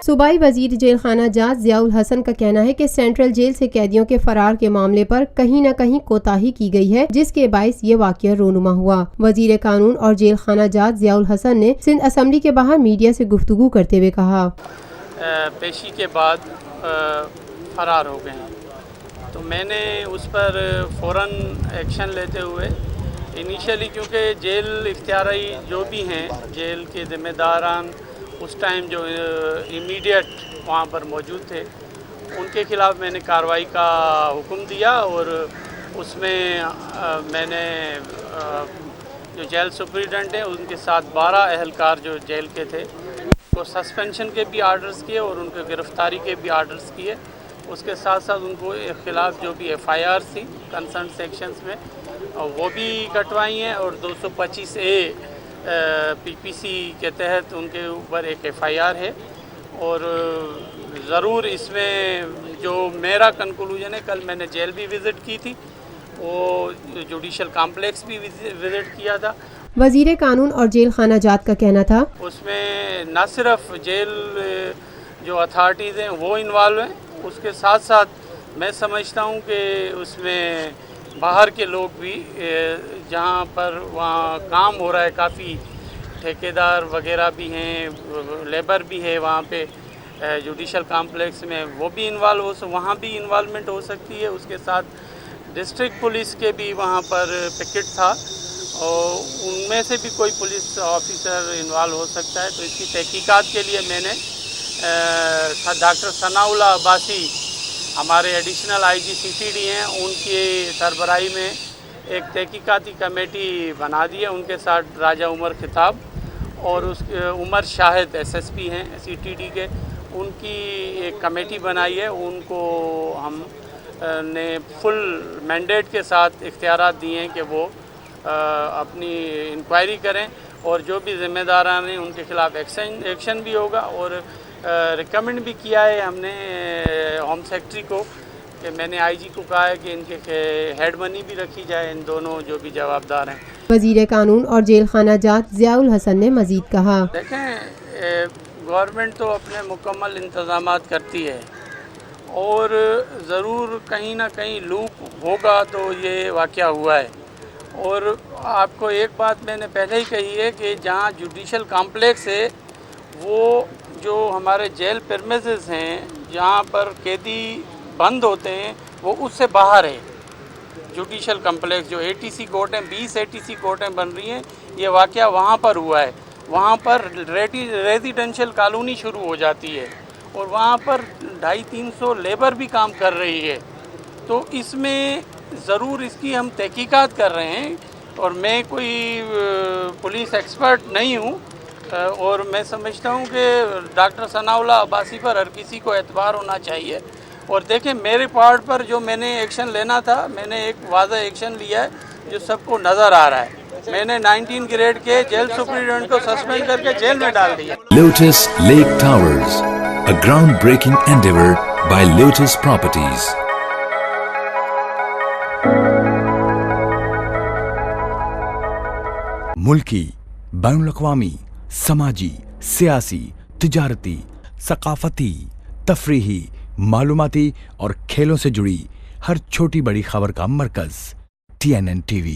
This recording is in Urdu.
صوبائی وزیر جیل خانہ جات ضیاء الحسن کا کہنا ہے کہ سینٹرل جیل سے قیدیوں کے فرار کے معاملے پر کہیں نہ کہیں کوتاہی کی گئی ہے، جس کے باعث یہ واقعہ رونما ہوا۔ وزیر قانون اور جیل خانہ جات ضیاء الحسن نے سندھ اسمبلی کے باہر میڈیا سے گفتگو کرتے ہوئے کہا، پیشی کے بعد فرار ہو گئے ہیں، تو میں نے اس پر فوراً ایکشن لیتے ہوئے انیشیلی، کیونکہ جیل اختیاری جو بھی ہیں، جیل کے ذمہ داران اس ٹائم جو امیڈیٹ وہاں پر موجود تھے، ان کے خلاف میں نے کارروائی کا حکم دیا، اور اس میں میں نے جو جیل سپریڈنٹ ہیں ان کے ساتھ 12 اہلکار جو جیل کے تھے کو سسپینشن کے بھی آرڈرز کیے اور ان کے گرفتاری کے بھی آرڈرز کیے۔ اس کے ساتھ ساتھ ان کو خلاف جو بھی ایف آئی آر تھی کنسرن سیکشنز میں وہ بھی کٹوائی ہیں، اور 225A پی پی سی کے تحت ان کے اوپر ایک ایف آئی آر ہے۔ اور ضرور اس میں جو میرا کنکلوژن ہے، کل میں نے جیل بھی وزٹ کی تھی، وہ جوڈیشل کمپلیکس بھی وزٹ کیا تھا۔ وزیر قانون اور جیل خانہ جات کا کہنا تھا، اس میں نہ صرف جیل جو اتھارٹیز ہیں وہ انوالو ہیں، اس کے ساتھ ساتھ میں سمجھتا ہوں کہ اس میں باہر کے لوگ بھی جہاں پر وہاں کام ہو رہا ہے، کافی ٹھیکیدار وغیرہ بھی ہیں، لیبر بھی ہے وہاں پہ جوڈیشل کمپلیکس میں، وہ بھی وہاں بھی انوالومنٹ ہو سکتی ہے۔ اس کے ساتھ ڈسٹرکٹ پولیس کے بھی وہاں پر پکٹ تھا، اور ان میں سے بھی کوئی پولیس آفیسر انوالو ہو سکتا ہے۔ تو اس کی تحقیقات کے لیے میں نے ڈاکٹر ثناء اللہ عباسی، ہمارے additional I G C C D ہیں، ان کی سربراہی میں ایک تحقیقاتی کمیٹی بنا دی ہے، ان کے ساتھ راجہ عمر خطاب اور عمر شاہد ایس ایس پی ہیں سی ٹی ڈی کے، ان کی ایک کمیٹی بنائی ہے۔ ان کو ہم نے فل مینڈیٹ کے ساتھ اختیارات دیے ہیں کہ وہ اپنی انکوائری کریں، اور جو بھی ذمہ داران ہیں ان کے خلاف ایکشن بھی ہوگا۔ اور ریکمنڈ بھی کیا ہے ہم نے ہوم سیکرٹری کو، کہ میں نے آئی جی کو کہا ہے کہ ان کے ہیڈ منی بھی رکھی جائے، ان دونوں جو بھی جوابدار ہیں۔ وزیر قانون اور جیل خانہ جات ضیاء الحسن نے مزید کہا، دیکھیں، گورنمنٹ تو اپنے مکمل انتظامات کرتی ہے، اور ضرور کہیں نہ کہیں لوپ ہوگا، تو یہ واقعہ ہوا ہے۔ اور آپ کو ایک بات میں نے پہلے ہی کہی ہے کہ جہاں جوڈیشل کمپلیکس ہے، وہ جو ہمارے جیل پرمیسز ہیں، جہاں پر قیدی بند ہوتے ہیں، وہ اس سے باہر ہے۔ جوڈیشل کمپلیکس جو اے ٹی سی کورٹ ہیں، 20 اے ٹی سی کورٹیں بن رہی ہیں، یہ واقعہ وہاں پر ہوا ہے۔ وہاں پر ریزیڈینشل کالونی شروع ہو جاتی ہے، اور وہاں پر 250-300 لیبر بھی کام کر رہی ہے۔ تو اس میں ضرور اس کی ہم تحقیقات کر رہے ہیں، اور میں کوئی پولیس ایکسپرٹ نہیں ہوں، اور میں سمجھتا ہوں کہ ڈاکٹر ثناء اللہ عباسی پر ہر کسی کو اعتبار ہونا چاہیے۔ اور دیکھیں، میرے پارٹ پر جو میں نے ایکشن لینا تھا، میں نے ایک واضح ایکشن لیا ہے جو سب کو نظر آ رہا ہے۔ میں نے 19 گریڈ کے جیل سپرنٹینڈنٹ کو سسپینڈ کر کے جیل میں ڈال دیا۔ Lotus Lake Towers, a groundbreaking endeavor by Lotus Properties. ملکی، بین الاقوامی، سماجی، سیاسی، تجارتی، ثقافتی، تفریحی، معلوماتی اور کھیلوں سے جڑی ہر چھوٹی بڑی خبر کا مرکز TNN TV۔